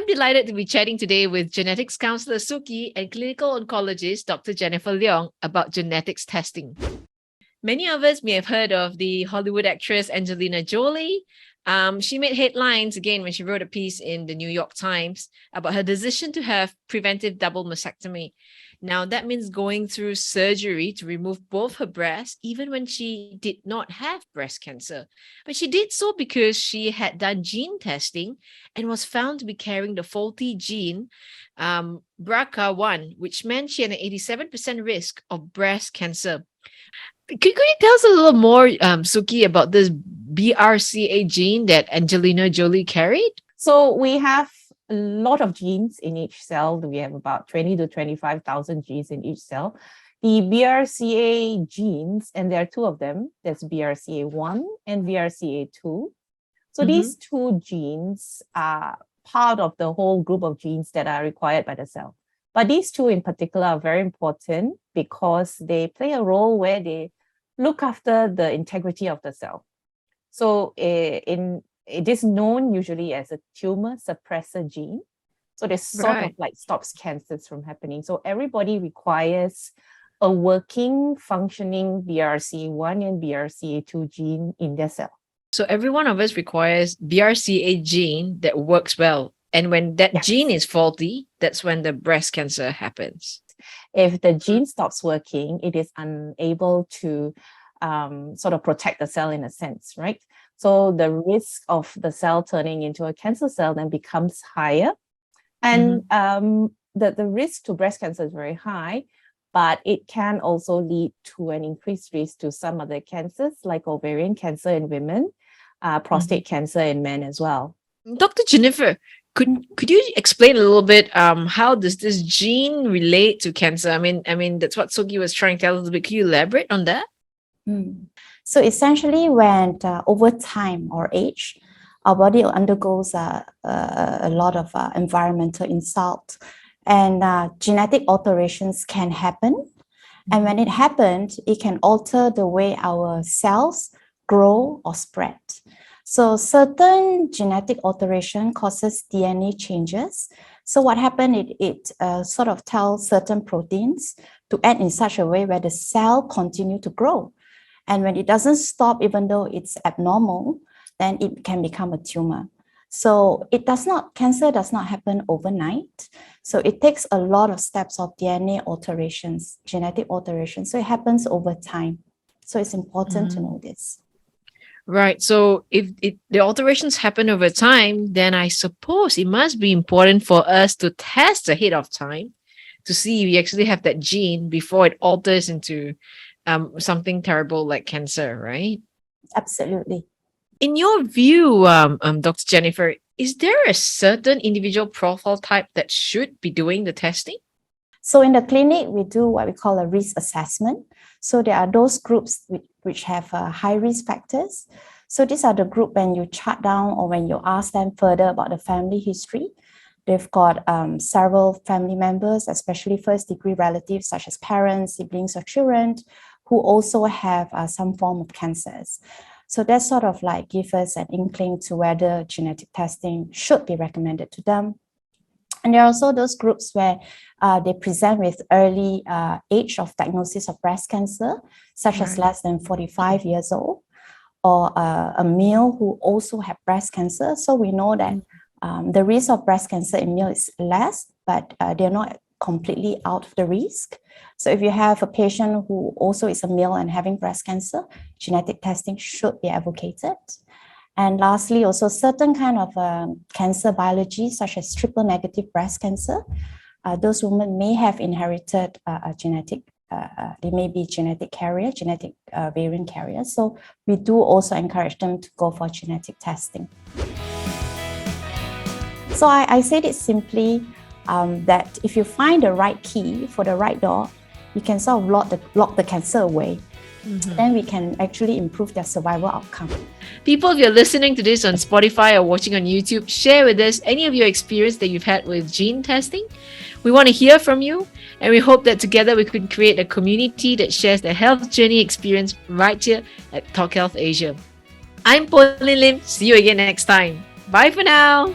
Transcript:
I'm delighted to be chatting today with genetics counsellor Sook-Yee and clinical oncologist Dr. Jennifer Leong about genetics testing. Many of us may have heard of the Hollywood actress Angelina Jolie. She made headlines again when she wrote a piece in the New York Times about her decision to have preventive double mastectomy. Now, that means going through surgery to remove both her breasts, even when she did not have breast cancer. But she did so because she had done gene testing and was found to be carrying the faulty gene, BRCA1, which meant she had an 87% risk of breast cancer. Could you tell us a little more, Sook-Yee, about this BRCA gene that Angelina Jolie carried? So we have a lot of genes in each cell. We have about 20 to 25,000 genes in each cell. The BRCA genes, and there are two of them, that's BRCA1 and BRCA2. So these two genes are part of the whole group of genes that are required by the cell. But these two in particular are very important because they play a role where they look after the integrity of the cell. So it is known usually as a tumor suppressor gene. So this sort of like stops cancers from happening. So everybody requires a working, functioning BRCA1 and BRCA2 gene in their cell. So every one of us requires BRCA gene that works well. And when that gene is faulty, that's when the breast cancer happens. If the gene stops working, it is unable to sort of protect the cell in a sense, right? So the risk of the cell turning into a cancer cell then becomes higher. And the risk to breast cancer is very high, but it can also lead to an increased risk to some other cancers like ovarian cancer in women, prostate cancer in men as well. Dr. Jennifer, could you explain a little bit how does this gene relate to cancer? I mean that's what Sook-Yee was trying to tell us a little bit. Can you elaborate on that? So essentially, when over time or age, our body undergoes a lot of environmental insult, and genetic alterations can happen. And when it happens, it can alter the way our cells grow or spread. So certain genetic alteration causes DNA changes. So what happened, it sort of tells certain proteins to act in such a way where the cell continue to grow. And when it doesn't stop, even though it's abnormal, then it can become a tumor. So cancer does not happen overnight. So it takes a lot of steps of DNA alterations, genetic alterations. So it happens over time. So it's important to know this. Right. So if the alterations happen over time, then I suppose it must be important for us to test ahead of time to see if we actually have that gene before it alters into something terrible like cancer, right? Absolutely. In your view, Dr. Jennifer, is there a certain individual profile type that should be doing the testing? So in the clinic, we do what we call a risk assessment. So there are those groups which have high risk factors. So these are the group when you chart down or when you ask them further about the family history. They've got several family members, especially first degree relatives such as parents, siblings, or children who also have some form of cancers. So that sort of like gives us an inkling to whether genetic testing should be recommended to them. And there are also those groups where they present with early age of diagnosis of breast cancer, such as less than 45 years old, or a male who also have breast cancer. So we know that the risk of breast cancer in male is less, but they're not completely out of the risk. So if you have a patient who also is a male and having breast cancer, genetic testing should be advocated. And lastly, also certain kind of cancer biology, such as triple negative breast cancer, those women may have inherited a genetic, they may be genetic carrier, genetic variant carrier. So we do also encourage them to go for genetic testing. So I said it simply that if you find the right key for the right door, you can sort of lock the cancer away. Then we can actually improve their survival outcome. People, if you're listening to this on Spotify or watching on YouTube, share with us any of your experience that you've had with gene testing. We want to hear from you, and we hope that together we can create a community that shares their health journey experience right here at Talk Health Asia. I'm Pauline Lim. See you again next time. Bye for now.